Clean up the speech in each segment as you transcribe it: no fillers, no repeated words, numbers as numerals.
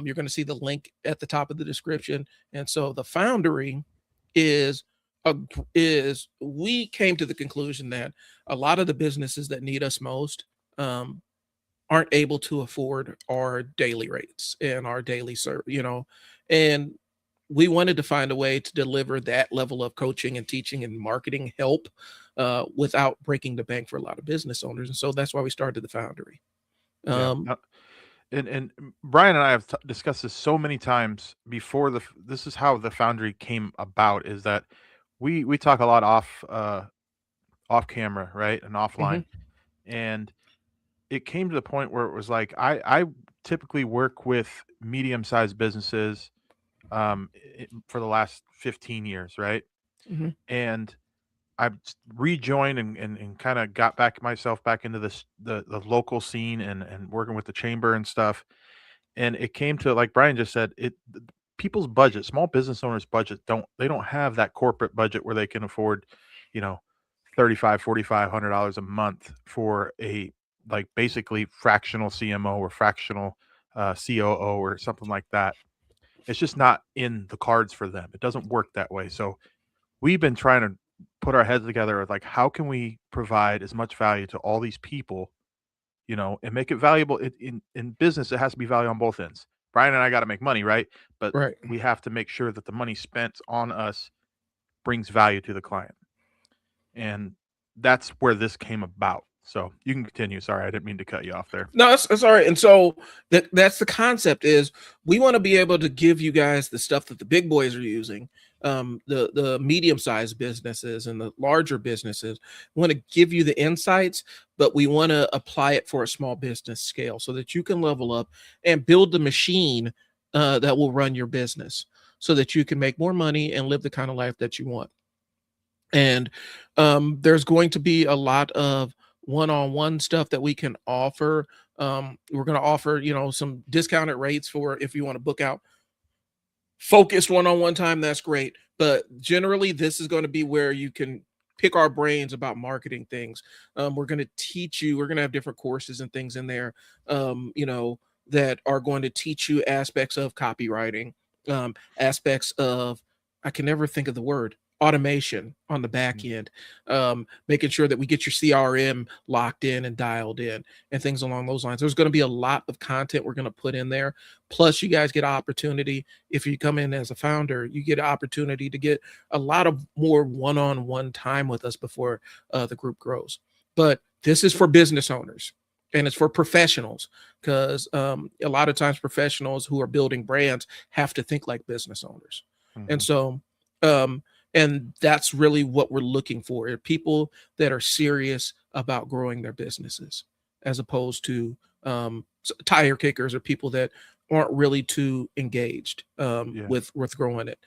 You're going to see the link at the top of the description. And so the Foundry is we came to the conclusion that a lot of the businesses that need us most um, aren't able to afford our daily rates and our daily and we wanted to find a way to deliver that level of coaching and teaching and marketing help without breaking the bank for a lot of business owners. And so that's why we started the Foundry. Yeah. Um, And Brian and I have discussed this so many times before. This is how the Foundry came about. Is that we talk a lot off camera, right, and offline, mhm, and it came to the point where it was like I typically work with medium sized businesses for the last 15 years, right, mhm. and I've rejoined and kind of got back myself back into the local scene and working with the chamber and stuff. And it came to, like Brian just said, people's budget, small business owners' budget, don't have that corporate budget where they can afford, you know, 35, $4,500 a month for a, like, basically fractional CMO or fractional COO or something like that. It's just not in the cards for them. It doesn't work that way. So we've been trying to put our heads together with, like, how can we provide as much value to all these people, and make it valuable in business. It has to be value on both ends. Brian and I got to make money, right? But Right. we have to make sure that the money spent on us brings value to the client. And that's where this came about. So you can continue. Sorry, I didn't mean to cut you off there. No, that's all right. And so that's the concept is we want to be able to give you guys the stuff that the big boys are using, the medium-sized businesses and the larger businesses. We want to give you the insights, but we want to apply it for a small business scale so that you can level up and build the machine that will run your business so that you can make more money and live the kind of life that you want. And there's going to be a lot of one-on-one stuff that we can offer. We're going to offer, some discounted rates for if you want to book out focused one-on-one time. That's great. But generally, this is going to be where you can pick our brains about marketing things. We're going to teach you. We're going to have different courses and things in there, that are going to teach you aspects of copywriting, aspects of, I can never think of the word, automation on the back end, making sure that we get your CRM locked in and dialed in and things along those lines. There's going to be a lot of content we're going to put in there. Plus, you guys get opportunity. If you come in as a founder, you get an opportunity to get a lot of more one-on-one time with us before the group grows. But this is for business owners and it's for professionals because a lot of times professionals who are building brands have to think like business owners. And Mm-hmm. so, and that's really what we're looking for, people that are serious about growing their businesses as opposed to tire kickers or people that aren't really too engaged Yeah. with growing it.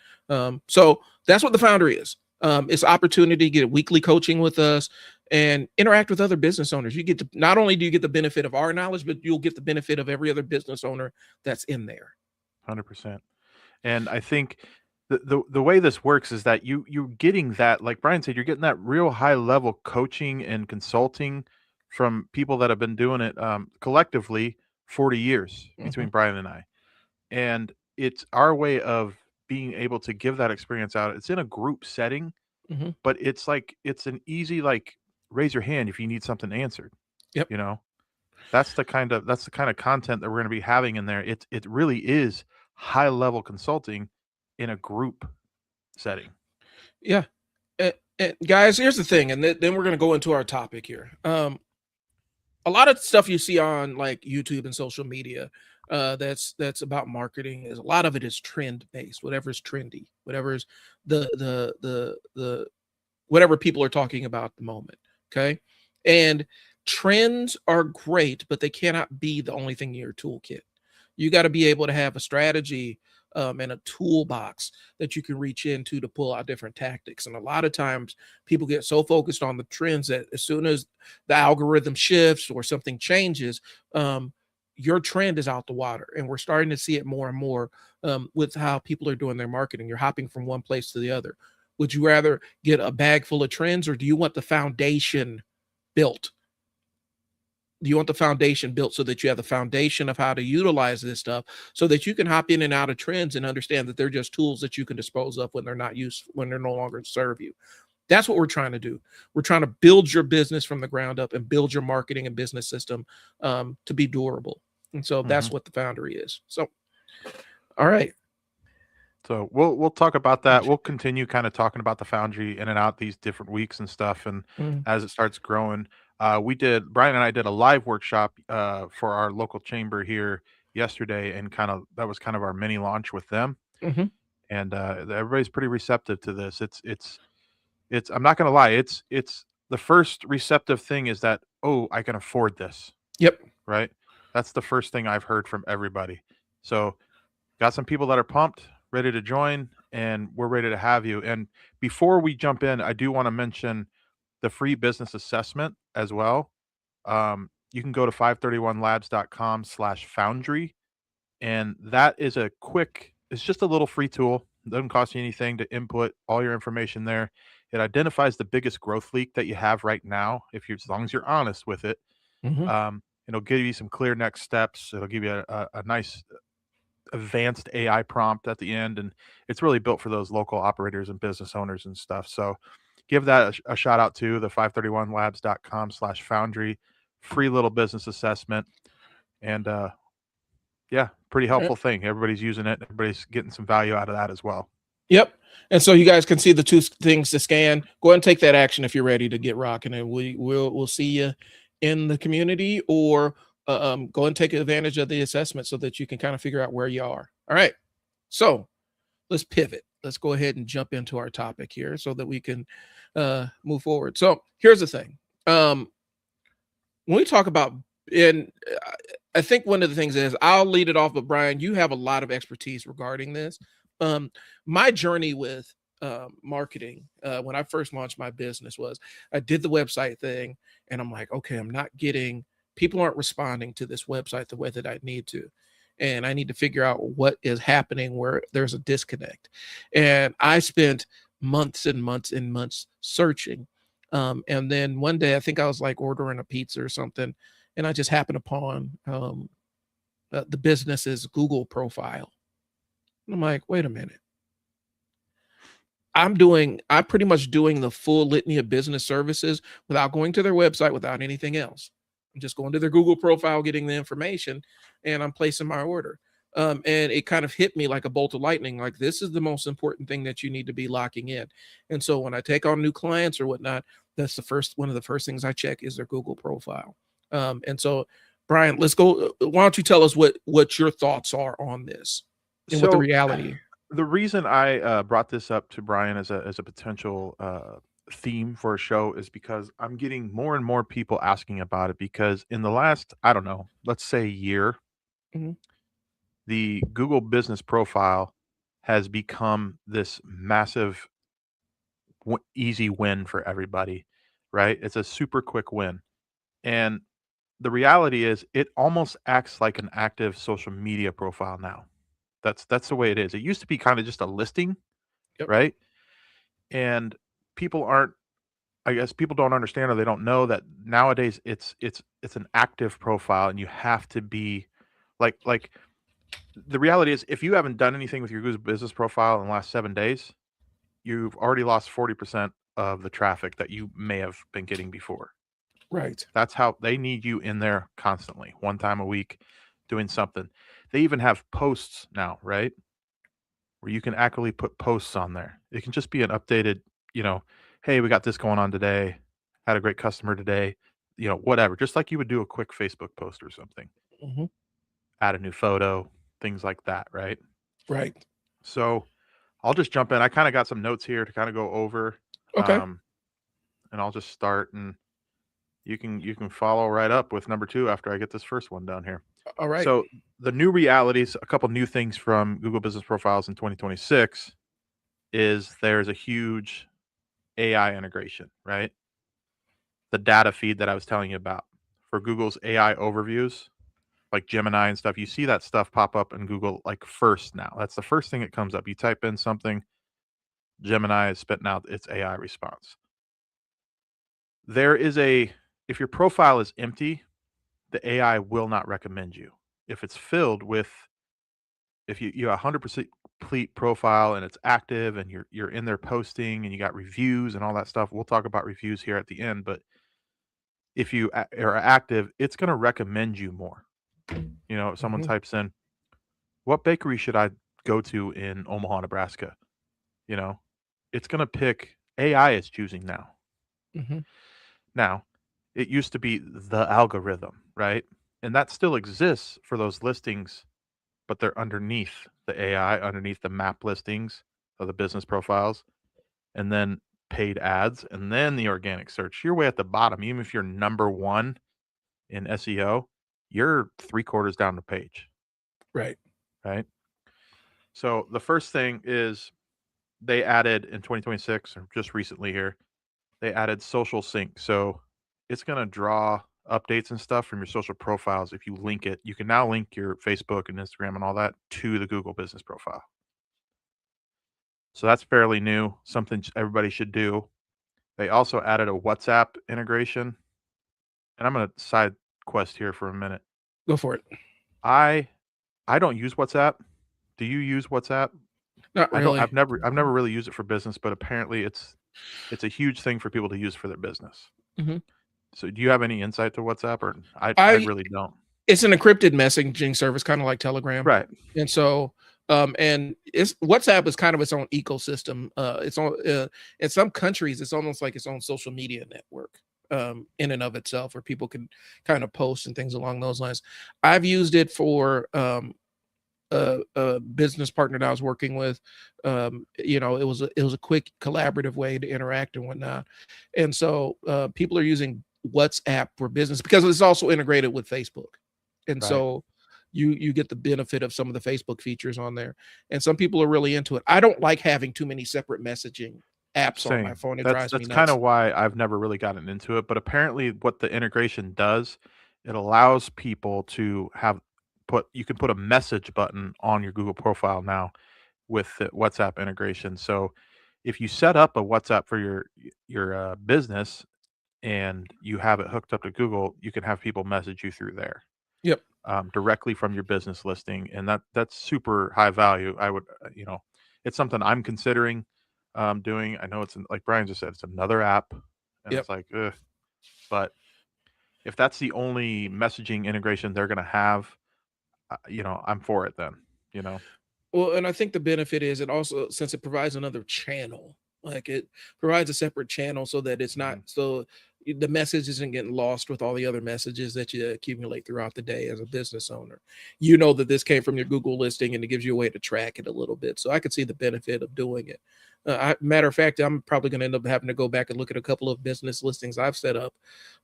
So that's what the Foundry is. It's opportunity to get weekly coaching with us and interact with other business owners. You get to, not only do you get the benefit of our knowledge, but you'll get the benefit of every other business owner that's in there. 100%. And I think the way this works is that you're getting that, like Brian said, you're getting that real high level coaching and consulting from people that have been doing it collectively 40 years Mhm. between Brian and I. And it's our way of being able to give that experience out. It's in a group setting, Mhm. but it's like it's an easy, like, raise your hand if you need something answered. Yep. You know, that's the kind of content that we're going to be having in there. It really is high level consulting in a group setting. Yeah. And guys, here's the thing, and then we're gonna go into our topic here. A lot of stuff you see on like YouTube and social media, that's about marketing is a lot of it is trend based. Whatever is trendy, whatever is the whatever people are talking about at the moment. Okay, and trends are great, but they cannot be the only thing in your toolkit. You got to be able to have a strategy and a toolbox that you can reach into to pull out different tactics. And a lot of times people get so focused on the trends that as soon as the algorithm shifts or something changes, your trend is out the water. And we're starting to see it more and more with how people are doing their marketing. You're hopping from one place to the other. Would you rather get a bag full of trends or do you want the foundation built? you want the foundation built so that you have the foundation of how to utilize this stuff so that you can hop in and out of trends and understand that they're just tools that you can dispose of when they're not used, when they're no longer serve you. That's what we're trying to do. We're trying to build your business from the ground up and build your marketing and business system to be durable. And so that's what the Foundry is. So, all right. So we'll talk about that. We'll continue kind of talking about the Foundry in and out these different weeks and stuff, and as it starts growing. Brian and I did a live workshop for our local chamber here yesterday, and that was kind of our mini launch with them. And everybody's pretty receptive to this. It's I'm not gonna lie, it's the first receptive thing is that, oh, I can afford this, Yep. right? That's the first thing I've heard from everybody. So got some people that are pumped, ready to join, and we're ready to have you. And before we jump in, I do want to mention the free business assessment as well. You can go to 531labs.com/foundry, and that is it's just a little free tool. It doesn't cost you anything to input all your information there. It identifies the biggest growth leak that you have right now, as long as you're honest with it. It'll give you some clear next steps. It'll give you a nice advanced AI prompt at the end, and it's really built for those local operators and business owners and stuff. So give that a shout out to the 531labs.com/foundry, free little business assessment. And yeah, pretty helpful thing. Everybody's using it. Everybody's getting some value out of that as well. Yep. And so you guys can see the two things to scan. Go ahead and take that action if you're ready to get rocking, and we'll see you in the community, or go and take advantage of the assessment so that you can kind of figure out where you are. All right. So let's pivot. Let's go ahead and jump into our topic here so that we can move forward. So here's the thing. When we talk about, and I think one of the things is, I'll lead it off, but Brian, you have a lot of expertise regarding this. My journey with marketing when I first launched my business was, I did the website thing, and I'm like, okay, people aren't responding to this website the way that I need to. And I need to figure out what is happening where there's a disconnect. And I spent months and months and months searching. And then one day, I think I was like ordering a pizza or something, and I just happened upon the business's Google profile. And I'm like, wait a minute. I'm pretty much doing the full litany of business services without going to their website, without anything else. I'm just going to their Google profile, getting the information, and I'm placing my order. And it kind of hit me like a bolt of lightning. Like, this is the most important thing that you need to be locking in. And so when I take on new clients or whatnot, that's one of the first things I check is their Google profile. And so, Brian, let's go. Why don't you tell us what your thoughts are on this and what the reality? The reason I brought this up to Brian as a potential theme for a show is because I'm getting more and more people asking about it, because in the last, I don't know, let's say year, the Google business profile has become this massive easy win for everybody, right? It's a super quick win. And the reality is, it almost acts like an active social media profile now. That's the way it is. It used to be kind of just a listing, right? And people don't understand, or they don't know that nowadays it's an active profile, and you have to be like the reality is, if you haven't done anything with your Google business profile in the last 7 days, you've already lost 40% of the traffic that you may have been getting before. Right. That's how they need you in there constantly, one time a week, doing something. They even have posts now, right? Where you can actively put posts on there. It can just be an updated, hey, we got this going on today. Had a great customer today, whatever. Just like you would do a quick Facebook post or something. Add a new photo, things like that, right? Right. So I'll just jump in. I kind of got some notes here to kind of go over. Okay. And I'll just start, and you can follow right up with number 2 after I get this first one down here. All right. So the new realities, a couple new things from Google Business Profiles in 2026 is there's a huge AI integration, right? The data feed that I was telling you about for Google's AI overviews, like Gemini and stuff, you see that stuff pop up in Google like first now. That's the first thing that comes up. You type in something, Gemini is spitting out its AI response. If your profile is empty, the AI will not recommend you. If it's filled with, if you 100% complete profile and it's active and you're in there posting and you got reviews and all that stuff. We'll talk about reviews here at the end, but if you are active, it's going to recommend you more. If someone Mhm. types in, what bakery should I go to in Omaha, Nebraska? You know, it's going to pick, AI is choosing now. Mhm. Now, it used to be the algorithm, right? And that still exists for those listings, but they're underneath the AI, underneath the map listings of the business profiles, and then paid ads, and then the organic search. You're way at the bottom. Even if you're number one in SEO, you're three quarters down the page, Right. right? So the first thing is they added in 2026, or just recently here, they added social sync. So it's going to draw updates and stuff from your social profiles. If you link it, you can now link your Facebook and Instagram and all that to the Google business profile. So that's fairly new, something everybody should do. They also added a WhatsApp integration. And I'm going to side quest here for a minute. Go for it. I I don't use WhatsApp. Do you use WhatsApp? Not I don't. really. I've never really used it for business, but apparently it's a huge thing for people to use for their business. Mhm. So do you have any insight to WhatsApp, or I I really don't. It's an encrypted messaging service, kind of like Telegram, Right. and so and it's WhatsApp is kind of its own ecosystem. It's on in some countries, it's almost like its own social media network in and of itself, where people can kind of post and things along those lines. I've used it for a business partner that I was working with. It was a quick collaborative way to interact and whatnot. And so people are using WhatsApp for business because it's also integrated with Facebook. And Right. so you get the benefit of some of the Facebook features on there. And some people are really into it. I don't like having too many separate messaging apps on my Same. phone. It That's drives me that's kind nuts. of why I've never really gotten into it. But apparently, what the integration does, it allows people to have you can put a message button on your Google profile now with the WhatsApp integration. So if you set up a WhatsApp for your business and you have it hooked up to Google, you can have people message you through there, Yep. directly from your business listing, and that's super high value. I would, it's something I'm considering doing. I know like Brian just said, it's another app, and Yep. it's like, ugh. But if that's the only messaging integration they're going to have, I'm for it then. You know, Well, and I think the benefit is it also, since it provides another channel, like it provides a separate channel so that it's not Mhm. so the message isn't getting lost with all the other messages that you accumulate throughout the day as a business owner. You know that this came from your Google listing and it gives you a way to track it a little bit. So I could see the benefit of doing it. Matter of fact, I'm probably going to end up having to go back and look at a couple of business listings I've set up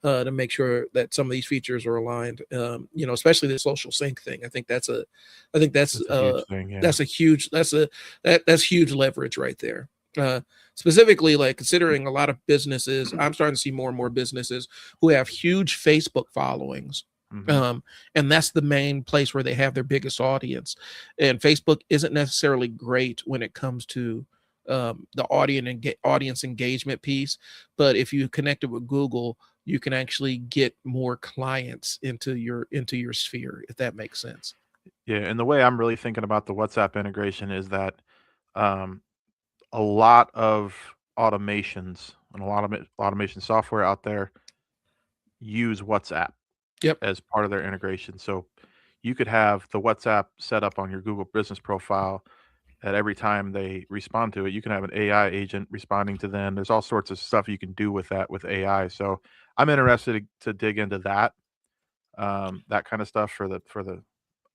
to make sure that some of these features are aligned. Especially the social sync thing. I think It's a huge thing. Yeah. that's huge leverage right there. Uh, Specifically, like considering a lot of businesses, I'm starting to see more and more businesses who have huge Facebook followings. Hmm. Um, and that's the main place where they have their biggest audience. And Facebook isn't necessarily great when it comes to the audience engagement piece. But if you connect it with Google, you can actually get more clients into your sphere, if that makes sense. Yeah, and the way I'm really thinking about the WhatsApp integration is that um, a lot of automations and a lot of automation software out there use WhatsApp Yep. as part of their integration. So you could have the WhatsApp set up on your Google business profile that every time they respond to it, you can have an AI agent responding to them. There's all sorts of stuff you can do with that with AI. So I'm interested to dig into that kind of stuff for the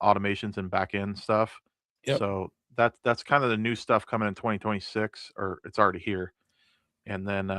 automations and back end stuff. Yep. So that's kind of the new stuff coming in 2026, or it's already here. And then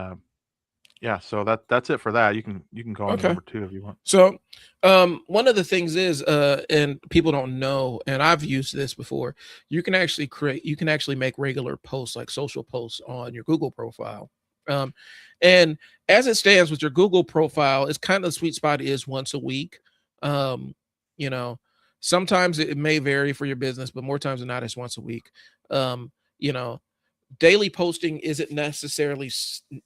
yeah, so that's it for that. You can go on to Okay. number two if you want. So, one of the things is, and people don't know, and I've used this before, you can actually make regular posts, like social posts on your Google profile. Um, and as it stands with your Google profile, it's kind of the sweet spot is once a week. Um, you know, Sometimes it may vary for your business, but more times than not, it's once a week. You know, Daily posting isn't necessary,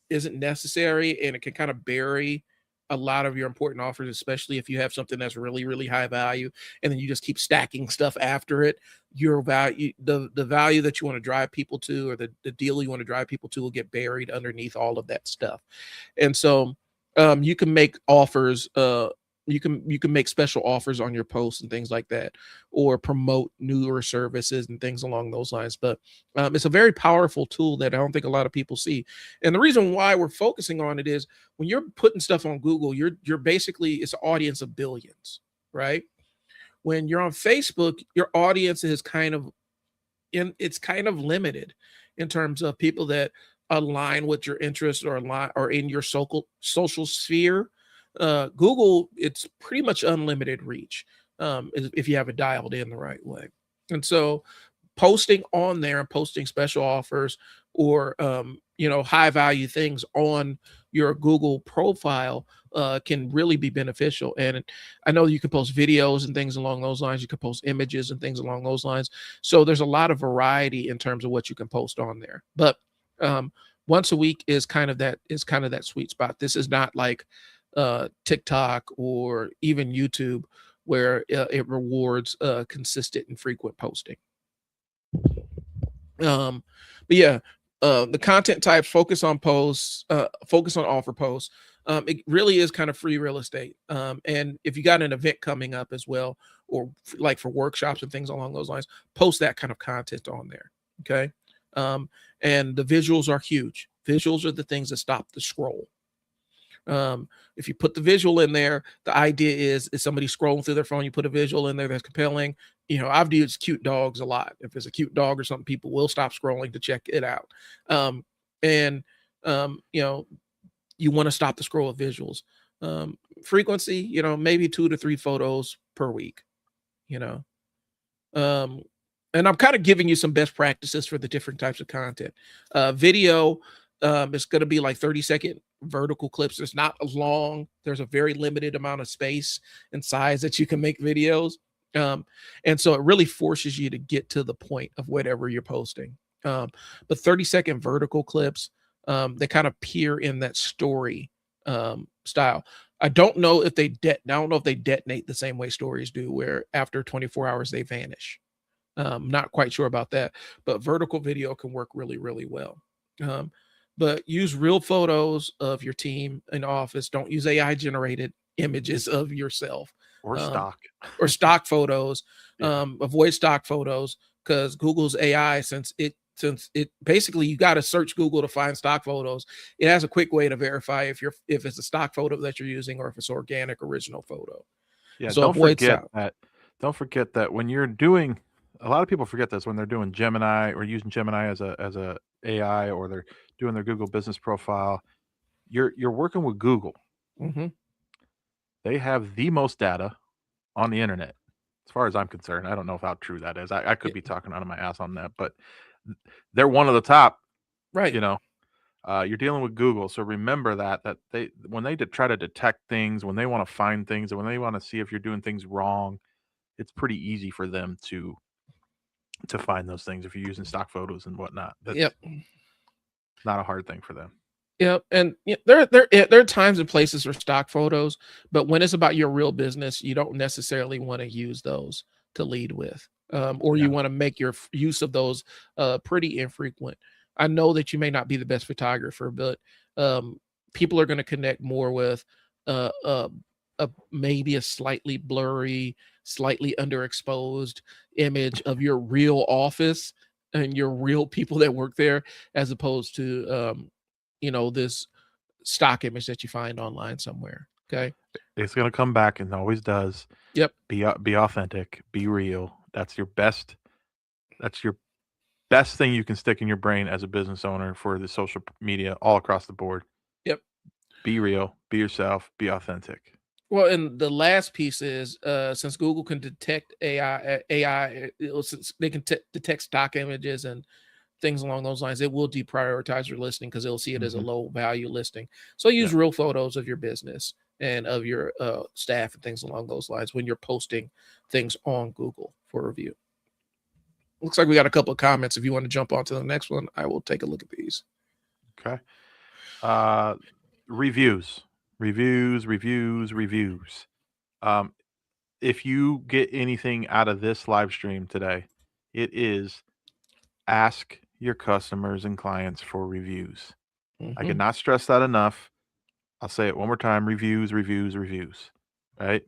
and it can kind of vary a lot of your important offers, especially if you have something that's really, really high value, and then you just keep stacking stuff after it. Your value, the value that you want to drive people to, or the deal you want to drive people to, will get buried underneath all of that stuff. And so you can make offers, you can make special offers on your posts and things like that, or promote newer services and things along those lines. But it's a very powerful tool that I don't think a lot of people see. And the reason why we're focusing on it is, when you're putting stuff on Google, you're basically, it's an audience of billions, right? When you're on Facebook, your audience is kind of it's kind of limited in terms of people that align with your interests, or align, or in your social sphere. Google, it's pretty much unlimited reach, if you have it dialed in the right way. And so posting on there and posting special offers, or high value things on your Google profile can really be beneficial. And I know you can post videos and things along those lines. You can post images and things along those lines. So there's a lot of variety in terms of what you can post on there. But once a week is kind of that sweet spot. This is not like TikTok or even YouTube, where it rewards consistent and frequent posting. But yeah, the content types, focus on posts, focus on offer posts. It really is kind of free real estate. And if you got an event coming up as well, or like for workshops and things along those lines, post that kind of content on there. Okay. And the visuals are huge. Visuals are the things that stop the scroll. If you put the visual in there, the idea is somebody scrolling through their phone, you put a visual in there that's compelling. I've used cute dogs a lot. If it's a cute dog or something, people will stop scrolling to check it out. And you want to stop the scroll of visuals. Frequency, maybe 2 to 3 photos per week. And I'm kind of giving you some best practices for the different types of content. Video, it's going to be like 30-second vertical clips. It's not long. There's a very limited amount of space and size that you can make videos. And so it really forces you to get to the point of whatever you're posting. But 30-second vertical clips, they kind of peer in that story style. I don't know if they detonate the same way stories do, where after 24 hours they vanish. Not quite sure about that, but vertical video can work really, really well. But use real photos of your team in office. Don't use AI generated images of yourself, or stock photos. Yeah. Avoid stock photos, because Google's AI, since it basically, you got to search Google to find stock photos. It has a quick way to verify if it's a stock photo that you're using, or if it's organic original photo. Yeah, So don't forget that when you're doing, a lot of people forget this when they're doing Gemini, or using Gemini as a AI, or they're doing their Google business profile. You're working with Google. Mm-hmm. They have the most data on the internet, as far as I'm concerned. I don't know how true that is. I could be talking out of my ass on that, but they're one of the top. Right. You're dealing with Google, so remember that they, when they try to detect things, when they want to find things, and when they want to see if you're doing things wrong, it's pretty easy for them to find those things if you're using stock photos and whatnot. That's not a hard thing for them. Yep. And there are times and places for stock photos, but when it's about your real business, you don't necessarily want to use those to lead with, or you want to make your use of those pretty infrequent. I know that you may not be the best photographer, but people are going to connect more with maybe a slightly blurry, slightly underexposed image of your real office and your real people that work there, as opposed to this stock image that you find online somewhere. Okay. It's going to come back, and always does. Yep. Be authentic, be real. That's your best thing you can stick in your brain as a business owner for the social media all across the board. Yep. Be real, be yourself, be authentic. Well, and the last piece is, since Google can detect since they can detect stock images and things along those lines, it will deprioritize your listing, because it'll see it as a low value listing. So use real photos of your business and of your staff and things along those lines when you're posting things on Google for review. Looks like we got a couple of comments. If you want to jump on to the next one, I will take a look at these. Okay. Reviews reviews, reviews, reviews. Um, if you get anything out of this live stream today, it is ask your customers and clients for reviews. I Hmm. cannot stress that enough. I'll say it one more time, reviews, reviews, reviews, right?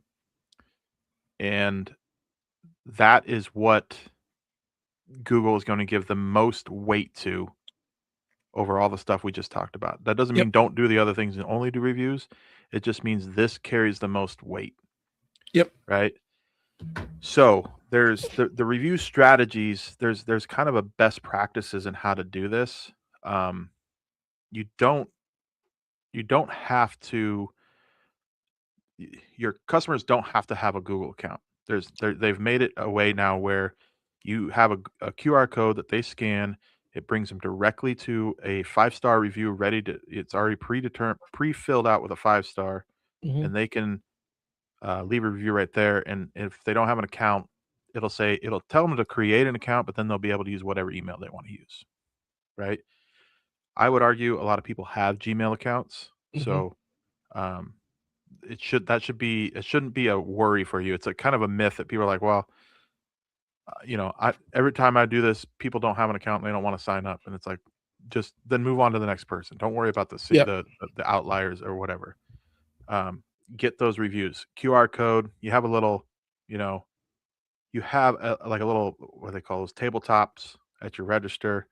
And that is what Google is going to give the most weight to over all the stuff we just talked about. That doesn't Yep. mean don't do the other things and only do reviews. It just means this carries the most weight, Yep. right? So there's the review strategies. There's kind of a best practices in how to do this. Um, you don't you don't have to your customers don't have to have a Google account. They've made it a way now where you have a QR code that they scan. It brings them directly to a 5-star review ready to. It's already predetermined, pre-filled out with a 5-star, Hmm. and they can leave a review right there. And if they don't have an account, it'll tell them to create an account, but then they'll be able to use whatever email they want to use. Right? I would argue a lot of people have Gmail accounts, Hmm. so um, it shouldn't be a worry for you. It's a kind of a myth that people are like, well, I every time I do this, people don't have an account and they don't want to sign up, and it's like, just then move on to the next person. Don't worry about Yep. the outliers or whatever. Um, get those reviews. QR code. You have a little, you know, you have like a little what they call those tabletops at your register,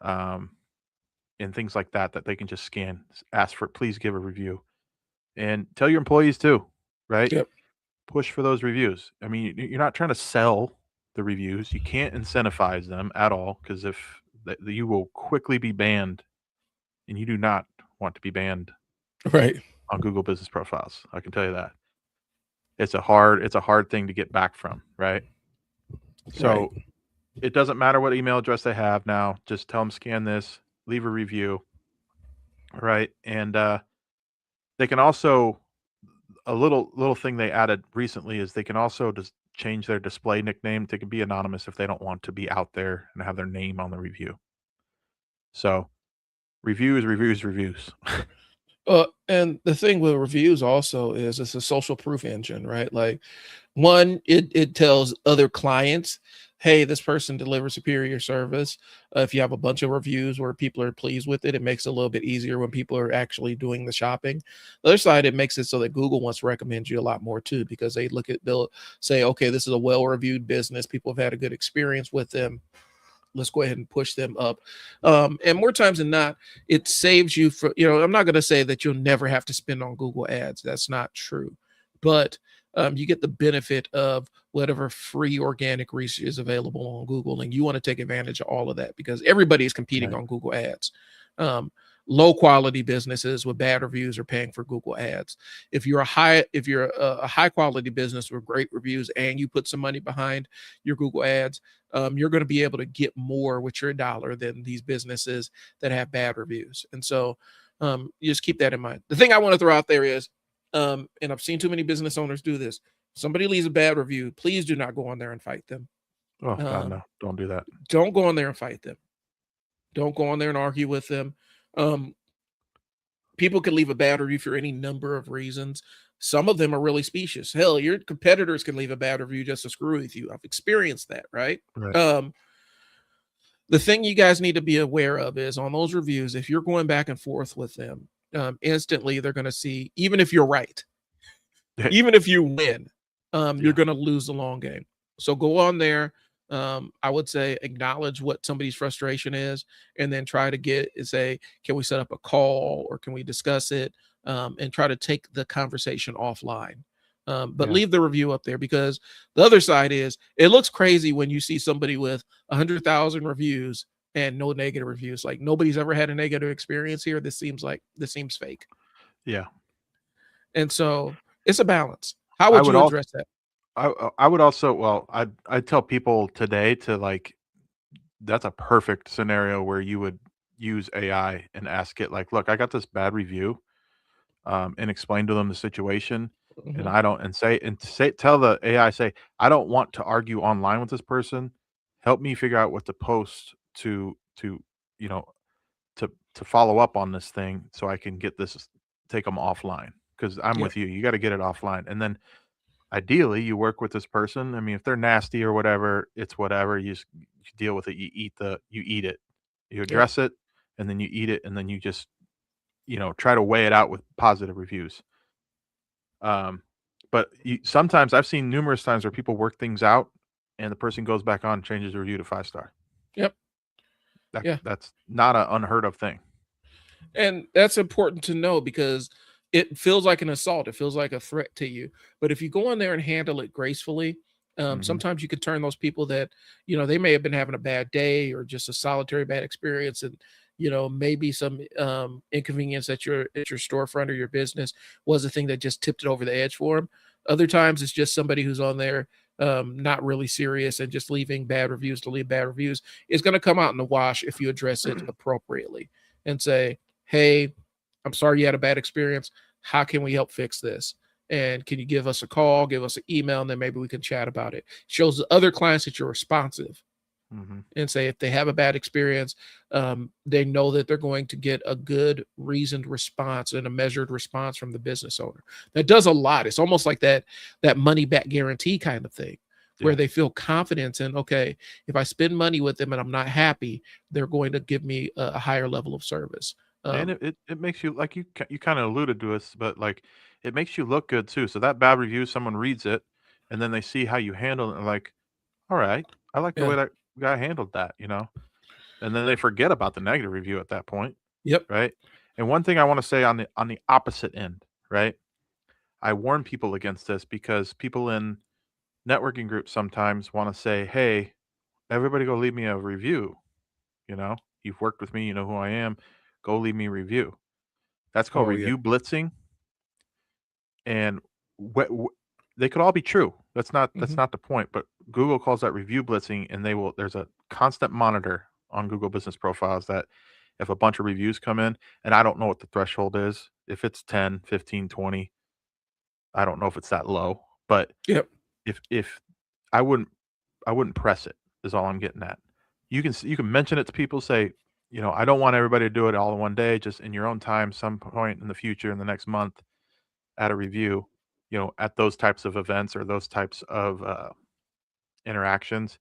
um, and things like that that they can just scan. Ask for please give a review, and tell your employees too, right? Yep. Push for those reviews. I mean, you're not trying to sell the reviews. You can't incentivize them at all because if you will quickly be banned, and you do not want to be banned Right. on Google Business Profiles. I can tell you that it's a hard thing to get back from, right? Right. So it doesn't matter what email address they have now. Just tell them scan this, leave a review, right? And they can also a little thing they added recently is they can also just change their display nickname. They can be anonymous if they don't want to be out there and have their name on the review. So reviews, reviews, reviews. And the thing with reviews also is it's a social proof engine, right? Like, one, it tells other clients, hey, this person delivers superior service. If you have a bunch of reviews where people are pleased with it, it makes it a little bit easier when people are actually doing the shopping. The other side, it makes it so that Google wants to recommend you a lot more too, because they'll say, okay, this is a well-reviewed business. People have had a good experience with them. Let's go ahead and push them up. And more times than not, it saves you for, I'm not going to say that you'll never have to spend on Google ads. That's not true. But you get the benefit of whatever free organic reach is available on Google. And you want to take advantage of all of that because everybody is competing Right. on Google ads. Um, Low quality businesses with bad reviews are paying for Google ads. If you're a high quality business with great reviews and you put some money behind your Google ads, you're going to be able to get more with your dollar than these businesses that have bad reviews. And so you just keep that in mind. The thing I want to throw out there is, and I've seen too many business owners do this. Somebody leaves a bad review, please do not go on there and fight them. Oh God, Um, no! Don't do that. don't go on there and fight them. Don't go on there and argue with them. Um, People can leave a bad review for any number of reasons. Some of them are really specious. Hell, your competitors can leave a bad review just to screw with you. I've experienced that, right? Right. The thing you guys need to be aware of is on those reviews, if you're going back and forth with them, instantly they're going to see, even if you're right, even if you win, you're Yeah. going to lose the long game. So go on there. I would say acknowledge what somebody's frustration is, and then try to say, can we set up a call or can we discuss it, and try to take the conversation offline. But Yeah. leave the review up there because the other side is it looks crazy when you see somebody with 100,000 reviews and no negative reviews. Like nobody's ever had a negative experience here. This seems fake, Yeah. and so it's a balance. How I would would you also address that? I would also well, I'd tell people today to like that's a perfect scenario where you would use AI and ask it like, look, I got this bad review, and explain to them the situation. And Mhm. I don't and say tell the AI say, I don't want to argue online with this person. Help me figure out what to post to you know to follow up on this thing so I can get this take them offline. because I'm Yep. with you. You got to get it offline, and then ideally you work with this person. I mean, if they're nasty or whatever, it's whatever. You deal with it. You eat it. You Yep. address it, and then you eat it, and then you just try to weigh it out with positive reviews. Um, but sometimes I've seen numerous times where people work things out, and the person goes back on and changes the review to 5 star. Yep. Yeah. That's not an unheard of thing. And that's important to know because it feels like an assault. It feels like a threat to you. But if you go in there and handle it gracefully, Hmm. sometimes you can turn those people that, they may have been having a bad day or just a solitary bad experience, and maybe some inconvenience at your storefront or your business was the thing that just tipped it over the edge for them. Other times it's just somebody who's on there not really serious and just leaving bad reviews to leave bad reviews. It's going to come out in the wash if you address it appropriately and say, hey, I'm sorry you had a bad experience. How can we help fix this? And can you give us a call, give us an email, and then maybe we can chat about it. Shows the other clients that you're responsive Hmm. and say if they have a bad experience, they know that they're going to get a good reasoned response and a measured response from the business owner. That does a lot. It's almost like that money back guarantee kind of thing where Yeah. they feel confidence in, okay, if I spend money with them and I'm not happy, they're going to give me a higher level of service. And um, it makes you, like, you kind of alluded to us, but like it makes you look good too. So that bad review, someone reads it, and then they see how you handle it, and like, all right, I like the yeah. way that guy handled that, and then they forget about the negative review at that point, Yep. right? And one thing I want to say on the opposite end, right? I warn people against this because people in networking groups sometimes want to say, "Hey, everybody, go leave me a review." You've worked with me, you know who I am. Go leave me a review. That's called Oh yeah. review blitzing, and they could all be true. That's Hmm. not the point. But Google calls that review blitzing, and they will. There's a constant monitor on Google Business Profiles that if a bunch of reviews come in, and I don't know what the threshold is. If it's 10, 15, 20, I don't know if it's that low. But Yep. if I wouldn't I wouldn't press it. Is all I'm getting at. You can mention it to people. Say, I don't want everybody to do it all in one day. Just in your own time, some point in the future, in the next month, at a review, at those types of events or those types of interactions.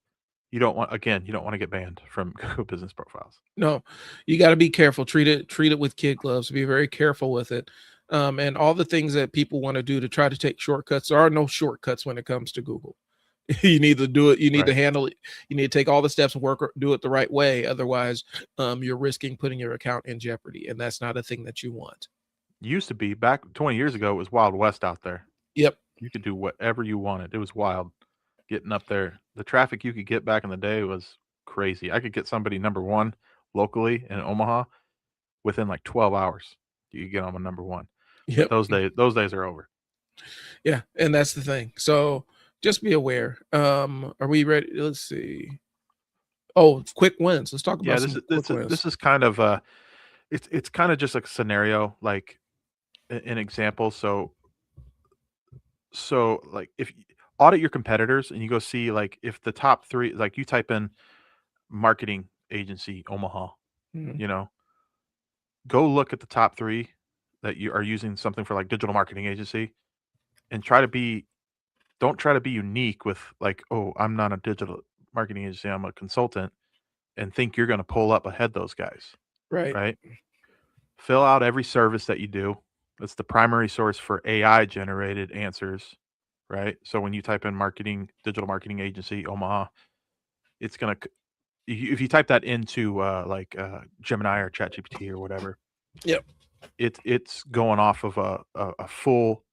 You don't want to get banned from Google Business Profiles. No, you got to be careful. Treat it with kid gloves. Be very careful with it. And all the things that people want to do to try to take shortcuts. There are no shortcuts when it comes to Google. You need to do it. You need to Right. handle it. You need to take all the steps and do it the right way. Otherwise, you're risking putting your account in jeopardy, and that's not a thing that you want. Used to be back 20 years ago, it was Wild West out there. Yep. You could do whatever you wanted. It was wild getting up there. The traffic you could get back in the day was crazy. I could get somebody number one locally in Omaha within like 12 hours. You could get them a number one. But Yep. those days are over. Yeah, and that's the thing. So just be aware. Are we ready? Let's see. Oh, quick wins. Let's talk Yeah, about some quick wins. this is kind of it's kind of just a scenario, like an example. So like if audit your competitors and you go see, like, if the top 3, like, you type in marketing agency Omaha, Mhm. you know, go look at the top 3 that you are using something for, like, digital marketing agency, and don't try to be unique with, like, "Oh, I'm not a digital marketing agency, I'm a consultant," and think you're gonna pull up ahead those guys, Right. right? Fill out every service that you do. It's the primary source for AI generated answers, right? So when you type in marketing, digital marketing agency, Omaha, it's gonna if you type that into Gemini or ChatGPT or whatever, Yep. it's going off of a full,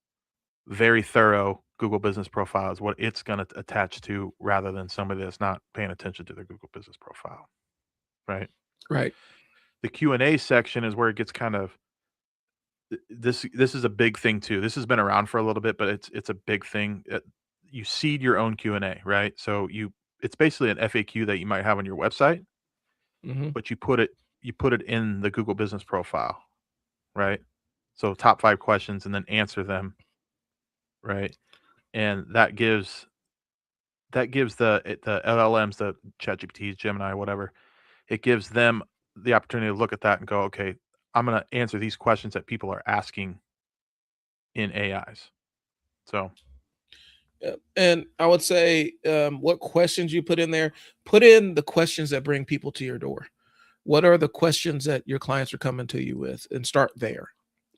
very thorough Google Business Profile is what it's gonna attach to, rather than somebody that's not paying attention to their Google Business Profile, right? Right. The Q&A section is where it gets kind of this is a big thing too. This has been around for a little bit, but it's a big thing. You seed your own Q&A, right? So it's basically an FAQ that you might have on your website, Hmm. but you put it in the Google Business Profile, right? So top 5 questions and then answer them, right? And that gives the LLMs, the ChatGPTs, Gemini, whatever, it gives them the opportunity to look at that and go, okay, I'm going to answer these questions that people are asking in AIs. So And I would say, what questions you put in there, put in the questions that bring people to your door. What are the questions that your clients are coming to you with, and start there.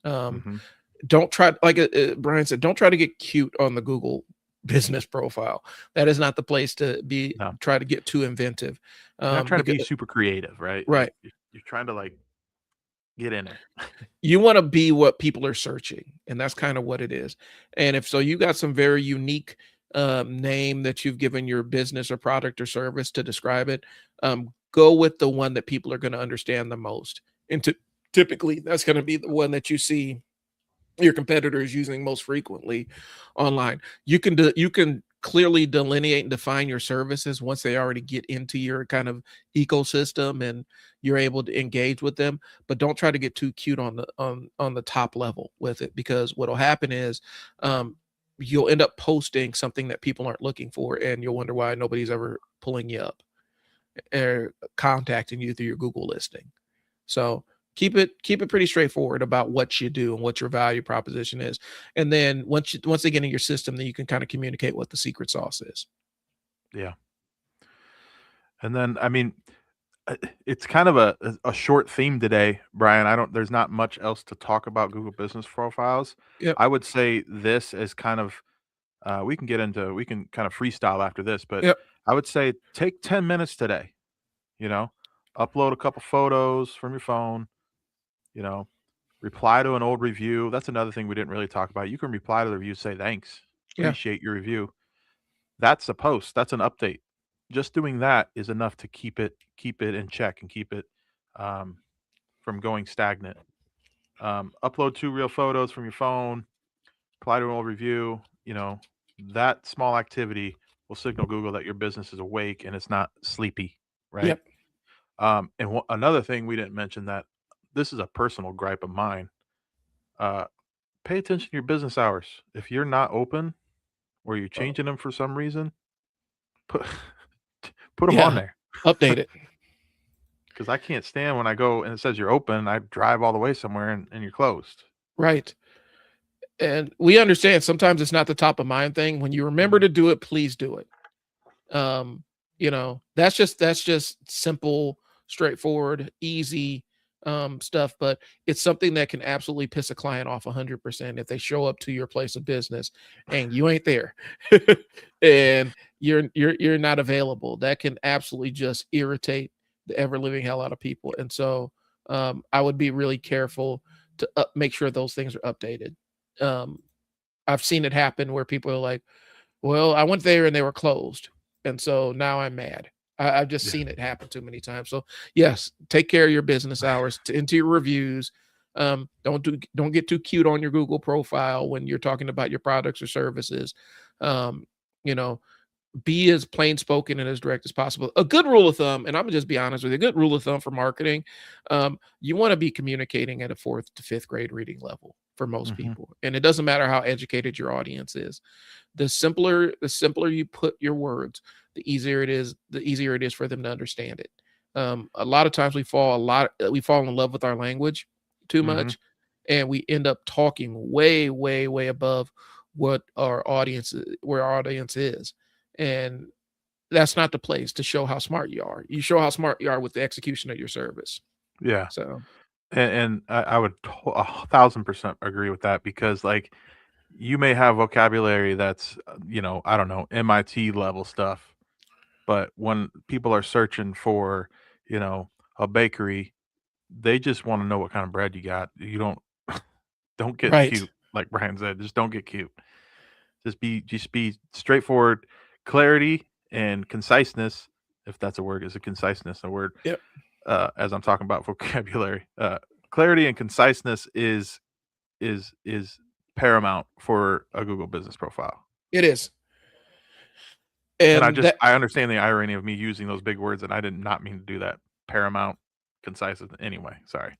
Um, mhm, don't try, like Brian said, don't try to get cute on the Google business profile. That is not the place to be. no, Try to get too inventive, you're not trying to because be super creative, right? Like right, you're trying to like get in there. you want to be what people are searching, and that's kind of what it is. And if so, you got some very unique name that you've given your business or product or service to describe it. Go with the one that people are going to understand the most, and typically that's going to be the one that you see your competitors using most frequently online. You can clearly delineate and define your services once they already get into your kind of ecosystem and you're able to engage with them. But don't try to get too cute on the top level with it, because what'll happen is um, you'll end up posting something that people aren't looking for, and you'll wonder why nobody's ever pulling you up or contacting you through your Google listing. So keep it pretty straightforward about what you do and what your value proposition is. And then once they get in your system, then you can kind of communicate what the secret sauce is. Yeah. And then I mean, it's kind of a short theme today, Brian. I don't there's not much else to talk about Google Business Profiles. Yep. I would say this is kind of we can kind of freestyle after this, but Yep. I would say take 10 minutes today, you know, upload a couple photos from your phone, you know, reply to an old review. That's another thing we didn't really talk about. You can reply to the review, say thanks, Yeah. appreciate your review. That's a post, that's an update. Just doing that is enough to keep it in check and keep it um, from going stagnant. Upload 2 real photos from your phone, apply to an old review, you know, that small activity will signal Google that your business is awake and it's not sleepy, right? Yep. And another thing we didn't mention that this is a personal gripe of mine. Uh, pay attention to your business hours. If you're not open or you're changing them for some reason, put put them on Yeah. there. Update it. Because I can't stand when I go and it says you're open. I drive all the way somewhere and you're closed. Right. And we understand sometimes it's not the top of mind thing. When you remember to do it, please do it. um that's just simple, straightforward, easy stuff, but it's something that can absolutely piss a client off 100% if they show up to your place of business and you ain't there and you're not available. That can absolutely just irritate the ever living hell out of people. And so I would be really careful to make sure those things are updated. um I've seen it happen where people are like, well, I went there and they were closed, and so now I'm mad. I've just Yeah. seen it happen too many times. So yes, take care of your business hours into your reviews. Don't get too cute on your Google profile when you're talking about your products or services. Um, you know, be as plain spoken and as direct as possible. A good rule of thumb, and I'm gonna just be honest with you, a good rule of thumb for marketing, you want to be communicating at a 4th to 5th grade reading level for most Hmm. people. And it doesn't matter how educated your audience is. The simpler you put your words, the easier it is for them to understand it. A lot of times we fall in love with our language too Hmm. much, and we end up talking way, way, way above what where our audience is. And that's not the place to show how smart you are. You show how smart you are with the execution of your service. Yeah. So And I would 1,000% agree with that because like you may have vocabulary that's, I don't know, MIT level stuff, but when people are searching for, you know, a bakery, they just want to know what kind of bread you got. You don't get right. cute, like Brian said. Just don't get cute. Just be straightforward. Clarity and conciseness, if that's a word, is a conciseness a word? Yep. As I'm talking about vocabulary, clarity and conciseness is paramount for a Google business profile. It is. And And that I understand the irony of me using those big words, and I did not mean to do that. Paramount, concise. Anyway, sorry.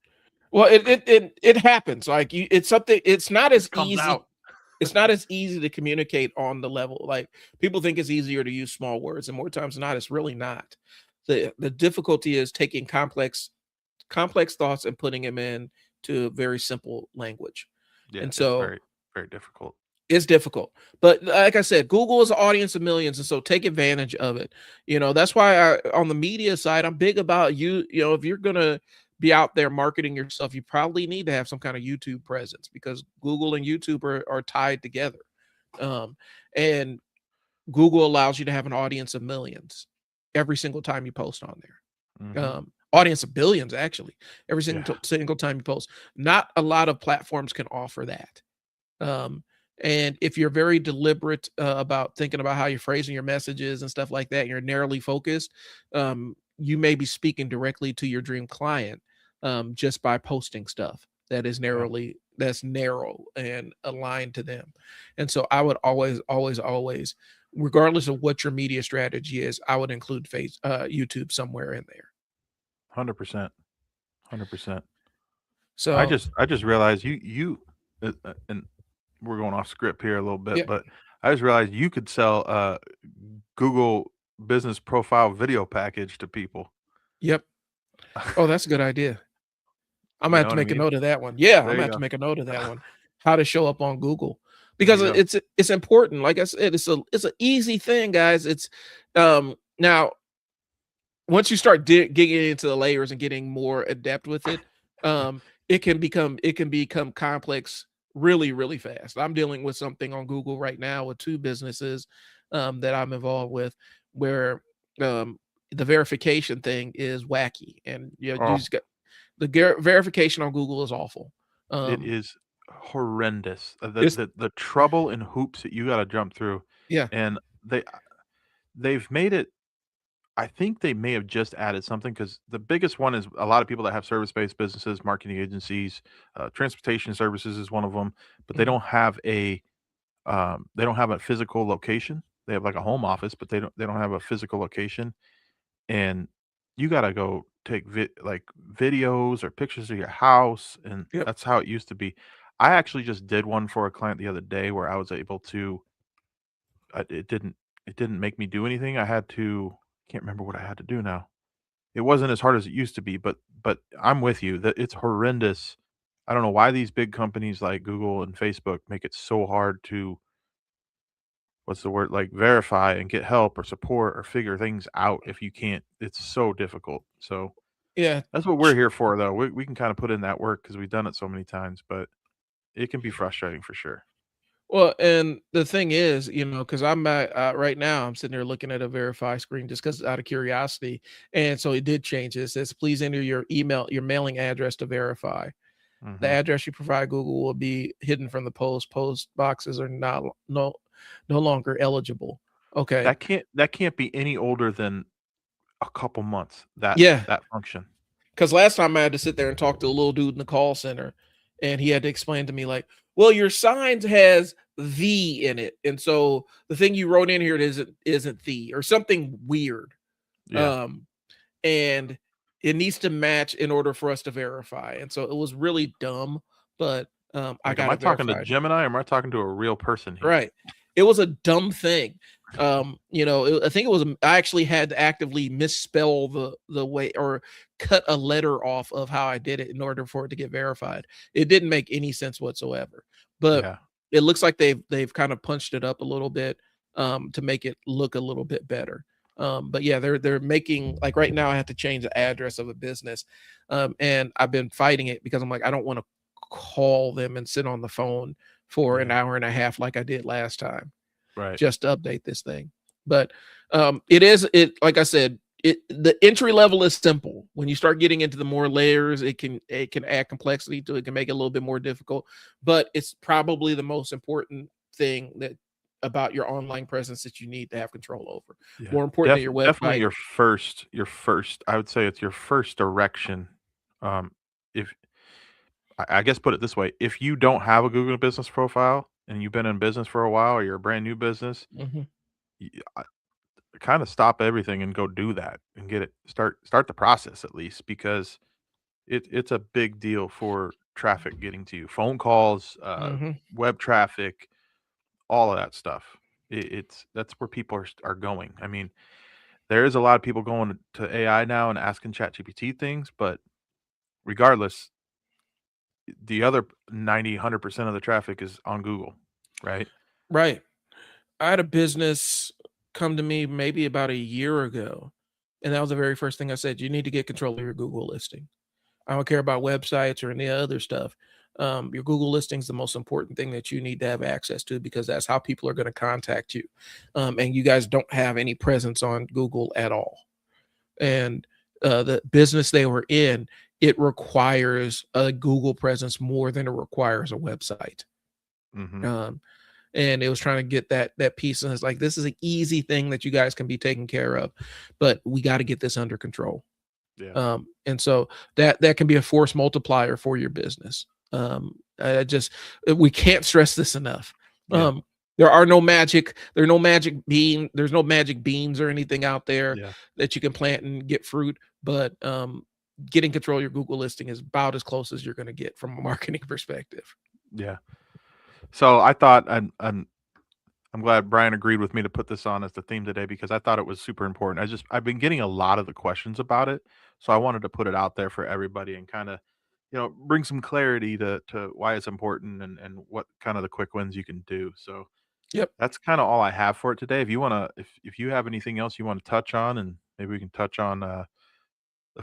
well, it happens. Like it's something. It's not Just as comes easy. out. It's not as easy to communicate on the level. Like people think it's easier to use small words, and more times than not, it's really not. The difficulty is taking complex thoughts and putting them in to very simple language. Yeah, And it's so very very difficult. It's difficult, but like I said, Google is an audience of millions, and so take advantage of it. That's why on the media side, I'm big about if you're gonna be out there marketing yourself, you probably need to have some kind of YouTube presence because Google and YouTube are tied together. Um, and Google allows you to have an audience of millions every single time you post on there. Hmm. Audience of billions, actually, every Yeah. single time you post. Not a lot of platforms can offer that. Um, and if you're very deliberate about thinking about how you're phrasing your messages and stuff like that, and you're narrowly focused, you may be speaking directly to your dream client just by posting stuff that is Yeah. that's narrow and aligned to them. And so I would always, always, always, regardless of what your media strategy is, I would include YouTube somewhere in there. 100%. 100%. So I just realized and we're going off script here a little bit, yeah, but I just realized you could sell a Google business profile video package to people. yep. Oh, that's a good idea. I'm gonna You have know to what I make a mean? note of that one. Yeah, I'm There gonna you have to go. make a note of that one. How to show up on Google There because you go. it's important. Like I said, it's an easy thing, guys. It's now once you start digging into the layers and getting more adept with it, it can become complex really really fast. I'm dealing with something on Google right now with two businesses that I'm involved with where um, the verification thing is wacky, and you Oh, just got the verification on Google is awful. it Um, is horrendous. it's The trouble and hoops that you gotta jump through, yeah, and they've made it. I think they may have just added something because the biggest one is a lot of people that have service-based businesses, marketing agencies, transportation services is one of them, but mhm, they don't have a physical location. They have like a home office, but they don't have a physical location, and you gotta go take like videos or pictures of your house, and yep, that's how it used to be. I actually just did one for a client the other day where I was able to. It didn't make me do anything. I had to. Can't remember what I had to do now. It wasn't as hard as it used to be, but I'm with you that it's horrendous. I don't know why these big companies like Google and Facebook make it so hard to what's the word, like, verify and get help or support or figure things out if you can't. It's so difficult. So, yeah. that's what we're here for, though. We can kinda put in that work because 'cause we've done it so many times, but it can be frustrating for sure. Well, and the thing is, because I'm at, right now, I'm sitting there looking at a verify screen just because out of curiosity, and so it did change. It says, "Please enter your your mailing address to verify. The Mhm. address you provide Google will be hidden from the post. Post boxes are not no longer eligible." Okay, That can't be any older than a couple months, yeah, that function. because last time I had to sit there and talk to a little dude in the call center, and he had to explain to me like, "Well, your signs has the in it, and so the thing you wrote in here it isn't the or something weird, Yeah. um, and it needs to match in order for us to verify." And so it was really dumb, but I Like, am got I it talking to verified. Gemini or am I talking to a real person here? Right. It was a dumb thing. I think it was I actually had to actively misspell the way or cut a letter off of how I did it in order for it to get verified. It didn't make any sense whatsoever. But Yeah. it looks like they've kind of punched it up a little bit to make it look a little bit better. But yeah, they're making like right now I have to change the address of a business. And I've been fighting it because I'm like, I don't want to call them and sit on the phone for an Yeah. hour and a half like I did last time Right. just to update this thing. But it like I said, the entry level is simple. When you start getting into the more layers, it can add complexity to it, can make it a little bit more difficult. But it's probably the most important thing that about your online presence that you need to have control over. Yeah. More important than your Definitely website. your first, I would say it's your first direction. If I guess put it this way, if you don't have a Google business profile and you've been in business for a while or you're a brand new business, Mhm. kind of stop everything and go do that and get it start the process at least because it's a big deal for traffic getting to you. Phone calls, Mhm. web traffic, all of that stuff. It's that's where people are going. I mean, there is a lot of people going to AI now and asking ChatGPT things, but regardless, the other 90, 100% of the traffic is on Google, right? Right. I had a business come to me maybe about a year ago, and that was the very first thing I said. You need to get control of your Google listing. I don't care about websites or any other stuff. Your Google listing is the most important thing that you need to have access to, because that's how people are going to contact you. And you guys don't have any presence on Google at all. And the business they were in, it requires a Google presence more than it requires a website. Mm-hmm. Um, and it was trying to get that piece, and it's like, this is an easy thing that you guys can be taken care of, but we got to get this under control. Yeah. And so that can be a force multiplier for your business. I just, we can't stress this enough. Yeah. There are no magic, there's no magic beans or anything out there Yeah. that you can plant and get fruit, but getting control of your Google listing is about as close as you're going to get from a marketing perspective. Yeah. So I thought I'm glad Brian agreed with me to put this on as the theme today because I thought it was super important. I've been getting a lot of the questions about it, so I wanted to put it out there for everybody and kind of, bring some clarity to why it's important and what kind of the quick wins you can do. So Yep. that's kind of all I have for it today. If you want to, if you have anything else you want to touch on, and maybe we can touch on the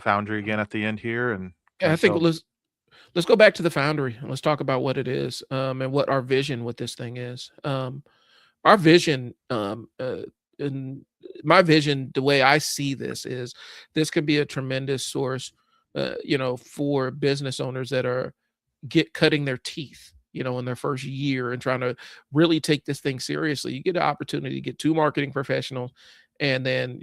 Foundry again at the end here and Yeah, kind I of think tell. let's go back to the Foundry and let's talk about what it is, and what our vision with this thing is. Our vision, and my vision, the way I see this is, this could be a tremendous source, for business owners that are cutting their teeth, in their first year and trying to really take this thing seriously. You get an opportunity to get two marketing professionals, and then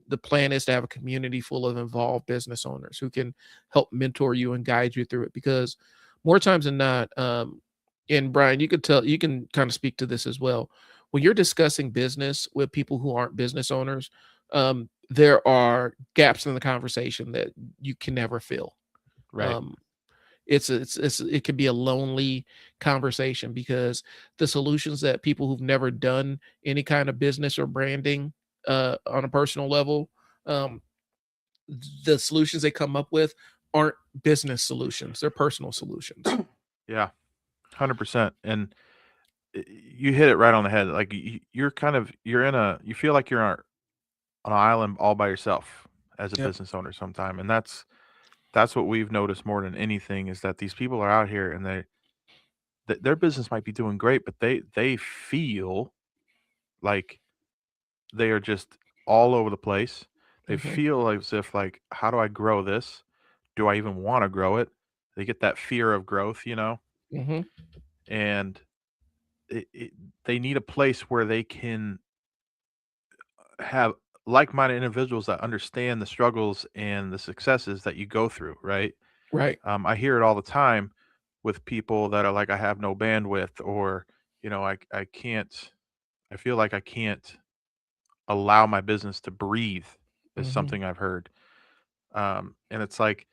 the plan is to have a community full of involved business owners who can help mentor you and guide you through it. Because more times than not, and Brian, you can kind of speak to this as well. When you're discussing business with people who aren't business owners, there are gaps in the conversation that you can never fill. Right. Um, it can be a lonely conversation, because the solutions that people who've never done any kind of business or branding on a personal level, um, the solutions they come up with aren't business solutions, they're personal solutions. Yeah. 100%. And you hit it right on the head. Like you're kind of you feel like you're on an island all by yourself as a Yep. business owner sometime, and that's what we've noticed more than anything is that these people are out here and their business might be doing great, but they feel like they are just all over the place. They Hmm. feel as if like, how do I grow this? Do I even want to grow it? They get that fear of growth, Hmm. and it, they need a place where they can have like-minded individuals that understand the struggles and the successes that you go through, right? Right. I hear it all the time with people that are like, I have no bandwidth, or I can't. I feel like I can't allow my business to breathe. Is Hmm. something I've heard, and it's like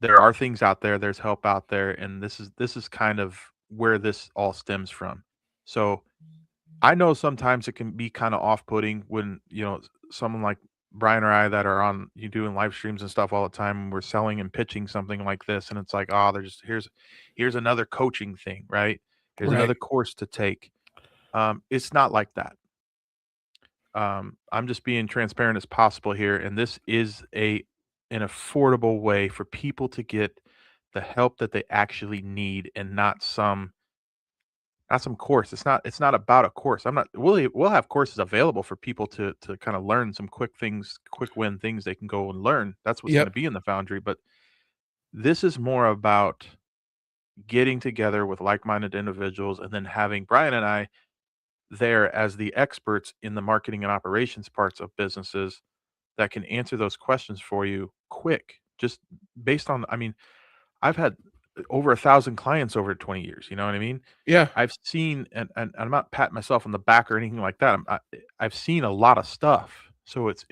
there are things out there. There's help out there, and this is kind of where this all stems from. So I know sometimes it can be kind of off-putting when, someone like Brian or I that are on you doing live streams and stuff all the time, and we're selling and pitching something like this, and it's like, oh, there's here's another coaching thing, right? Here's Right. another course to take. It's not like that. I'm just being transparent as possible here, and this is an affordable way for people to get the help that they actually need, and not some course. It's not about a course. I'm not we'll have courses available for people to kind of learn some quick things, quick win things they can go and learn. That's what's going to Yep. be in the Foundry, but this is more about getting together with like-minded individuals and then having Brian and I there as the experts in the marketing and operations parts of businesses that can answer those questions for you quick. Just based on, I mean, I've had over 1,000 clients over 20 years. You know what I mean? Yeah. I've seen, and I'm not patting myself on the back or anything like that. I've seen a lot of stuff. So it's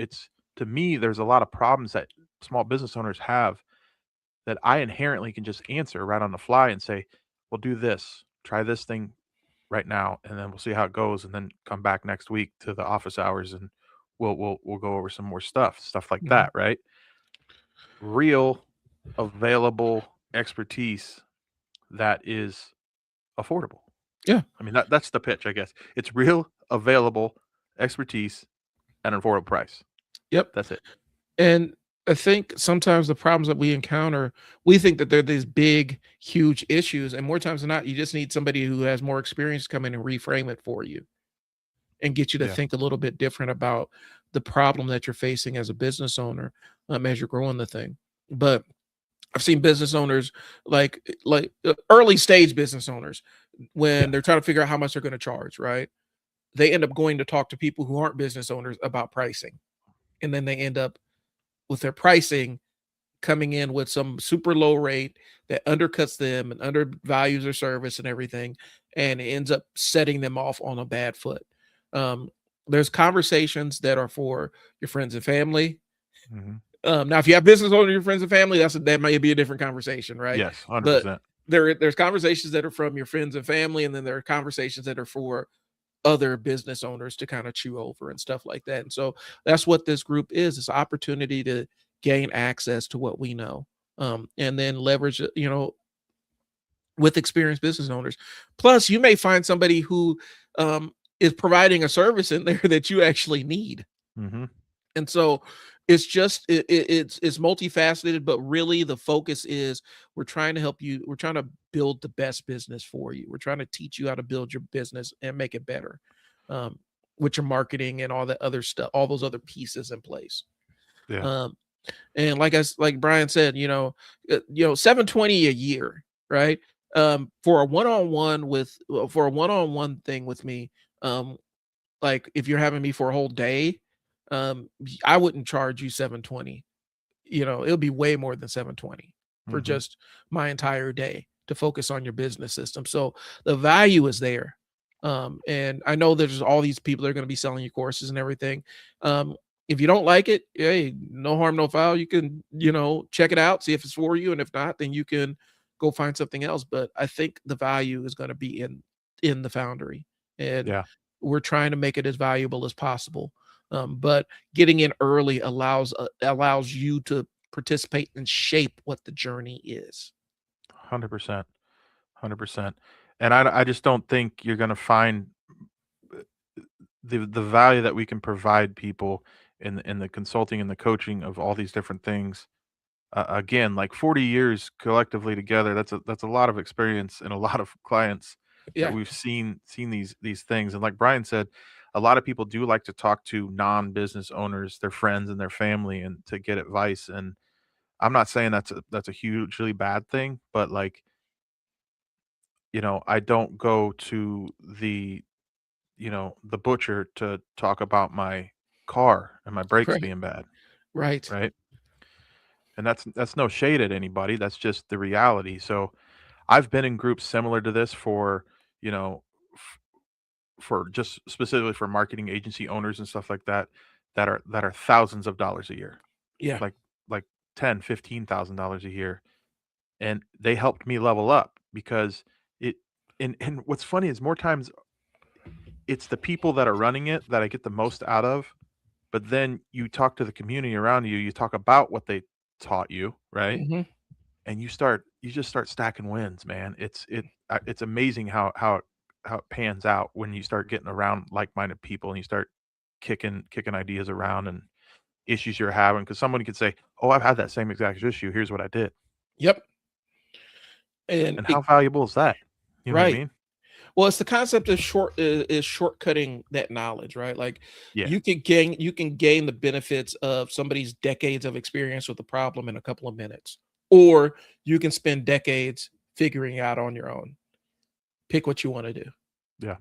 to me, there's a lot of problems that small business owners have that I inherently can just answer right on the fly and say, well, do this, try this thing right now, and then we'll see how it goes, and then come back next week to the office hours, and we'll go over some more stuff like Mhm. that, right? Real available expertise that is affordable. Yeah. I mean, that's the pitch, I guess. It's real, available expertise at an affordable price. Yep. That's it. And I think sometimes the problems that we encounter, we think that they're these big, huge issues, and more times than not, you just need somebody who has more experience come in and reframe it for you and get you to Yeah. think a little bit different about the problem that you're facing as a business owner, as you're growing the thing. But I've seen business owners early stage business owners when Yeah. they're trying to figure out how much they're going to charge, right? They end up going to talk to people who aren't business owners about pricing. And then they end up with their pricing coming in with some super low rate that undercuts them and undervalues their service and everything, and it ends up setting them off on a bad foot. Um, there's conversations that are for your friends and family. Mhm. Now, if you have business owners, your friends and family, that may be a different conversation, right? Yes, But 100%. there's conversations that are from your friends and family, and then there are conversations that are for other business owners to kind of chew over and stuff like that. And so that's what this group is. It's an opportunity to gain access to what we know, and then leverage it, with experienced business owners. Plus, you may find somebody who is providing a service in there that you actually need. Mhm. And so it's just it's multifaceted, but really the focus is we're trying to help you. We're trying to build the best business for you. We're trying to teach you how to build your business and make it better, um, with your marketing and all that other stuff, all those other pieces in place. Yeah. Um, and like Brian said, 720 a year, right? For a one-on-one for a one-on-one thing with me, um, like if you're having me for a whole day, I wouldn't charge you 720. It'll be way more than 720 for Mhm. just my entire day to focus on your business system. So the value is there. And I know there's all these people that are going to be selling you courses and everything. If you don't like it, hey, no harm, no foul. You can, check it out, see if it's for you. And if not, then you can go find something else. But I think the value is going to be in the Foundry. And Yeah. we're trying to make it as valuable as possible. But getting in early allows you to participate and shape what the journey is. 100%. 100%. And I just don't think you're gonna find uh, the value that we can provide people in the consulting and the coaching of all these different things. Again, like 40 years collectively together, that's a lot of experience and a lot of clients that Yeah. we've seen these things. And like Brian said, a lot of people do like to talk to non-business owners, their friends and their family, and to get advice. And I'm not saying that's a hugely bad thing, but like, I don't go to the butcher to talk about my car and my brakes Right. being bad, Right. right? And that's no shade at anybody. That's just the reality. So I've been in groups similar to this for, you know, f- for just specifically for marketing agency owners and stuff like that that are thousands of dollars a year, Yeah. like 10, $15,000 a year, and they helped me level up because it. And what's funny is more times it's the people that are running it that I get the most out of. But then you talk to the community around you, you talk about what they taught you, right? Hmm. And you just start stacking wins, man. It's amazing how it pans out when you start getting around like-minded people and you start kicking ideas around and issues you're having. Because somebody could say, "Oh, I've had that same exact issue. Here's what I did." Yep. And And how valuable is that? You know what I right. mean? Well, it's the concept of is shortcutting that knowledge, right? Like Yeah. you can gain the benefits of somebody's decades of experience with the problem in a couple of minutes, or you can spend decades figuring it out on your own. Pick what you want to do. Yeah.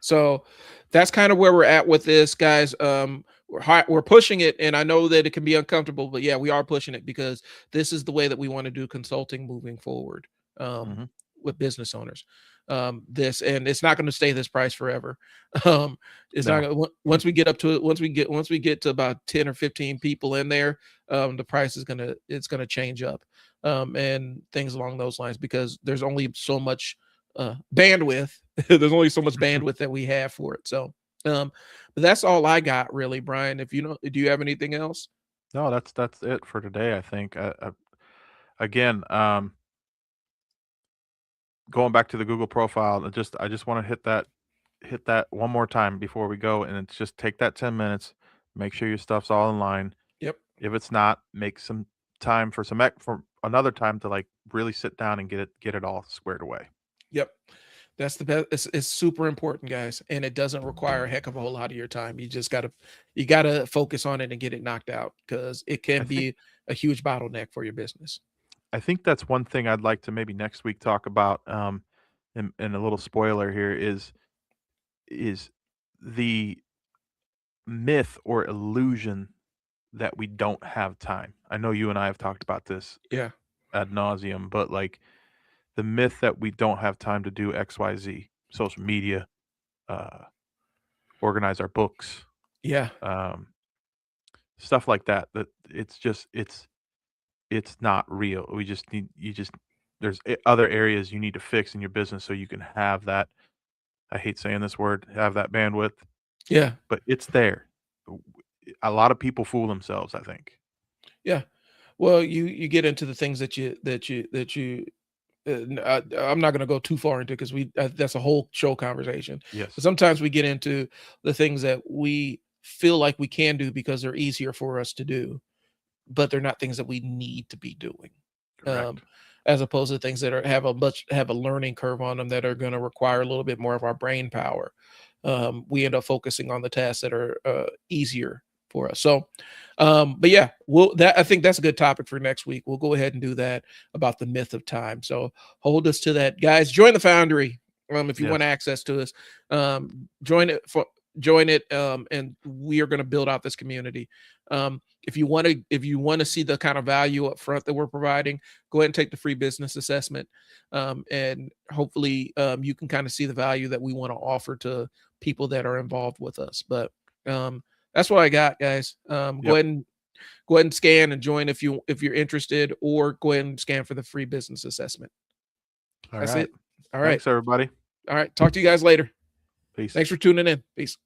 So that's kind of where we're at with this, guys. We're pushing it, and I know that it can be uncomfortable, but yeah, we are pushing it because this is the way that we want to do consulting moving forward, um, Mhm. with business owners. This and it's not going to stay this price forever. Um, it's not No. gonna, once we get up to it. Once we get to about 10 or 15 people in there, the price is gonna change up, and things along those lines because there's only so much bandwidth. There's only so much bandwidth that we have for it. So, but that's all I got really, Brian. If you know, do you have anything else? No, that's it for today, I think. Again, going back to the Google profile, I just want to hit that one more time before we go, and it's just take that 10 minutes, make sure your stuff's all in line. Yep. If it's not, make some time for for another time to like really sit down and get it all squared away. Yep. That's the best. It's super important, guys, and it doesn't require a heck of a whole lot of your time. You gotta focus on it and get it knocked out because it I can think be a huge bottleneck for your business. I think that's one thing I'd like to maybe next week talk about. And a little spoiler here is the myth or illusion that we don't have time. I know you and I have talked about this Yeah. ad nauseum, but like the myth that we don't have time to do XYZ, social media, uh, organize our books, Yeah. um, stuff like that. That it's just it's not real. We just need you just there's other areas you need to fix in your business so you can have that. I hate saying this word, have that bandwidth, Yeah. but it's there. A lot of people fool themselves, I think. Yeah. Well, you get into the things I'm not going to go too far into because that's a whole show conversation. But Yes, sometimes we get into the things that we feel like we can do because they're easier for us to do, but they're not things that we need to be doing. Um, correct. as opposed to things that have a learning curve on them that are going to require a little bit more of our brain power. We end up focusing on the tasks that are easier for us. So, but yeah, I think that's a good topic for next week. We'll go ahead and do that about the myth of time. So hold us to that, guys. Join the Foundry. If you want Yes. access to us, join it. And we are going to build out this community. If you want to see the kind of value up front that we're providing, go ahead and take the free business assessment. And hopefully you can kind of see the value that we want to offer to people that are involved with us. But that's what I got, guys. Yep. Go ahead and scan and join if you're interested, or go ahead and scan for the free business assessment. All That's right. it. All right. Thanks, everybody. All right. Talk to you guys later. Peace. Thanks for tuning in. Peace.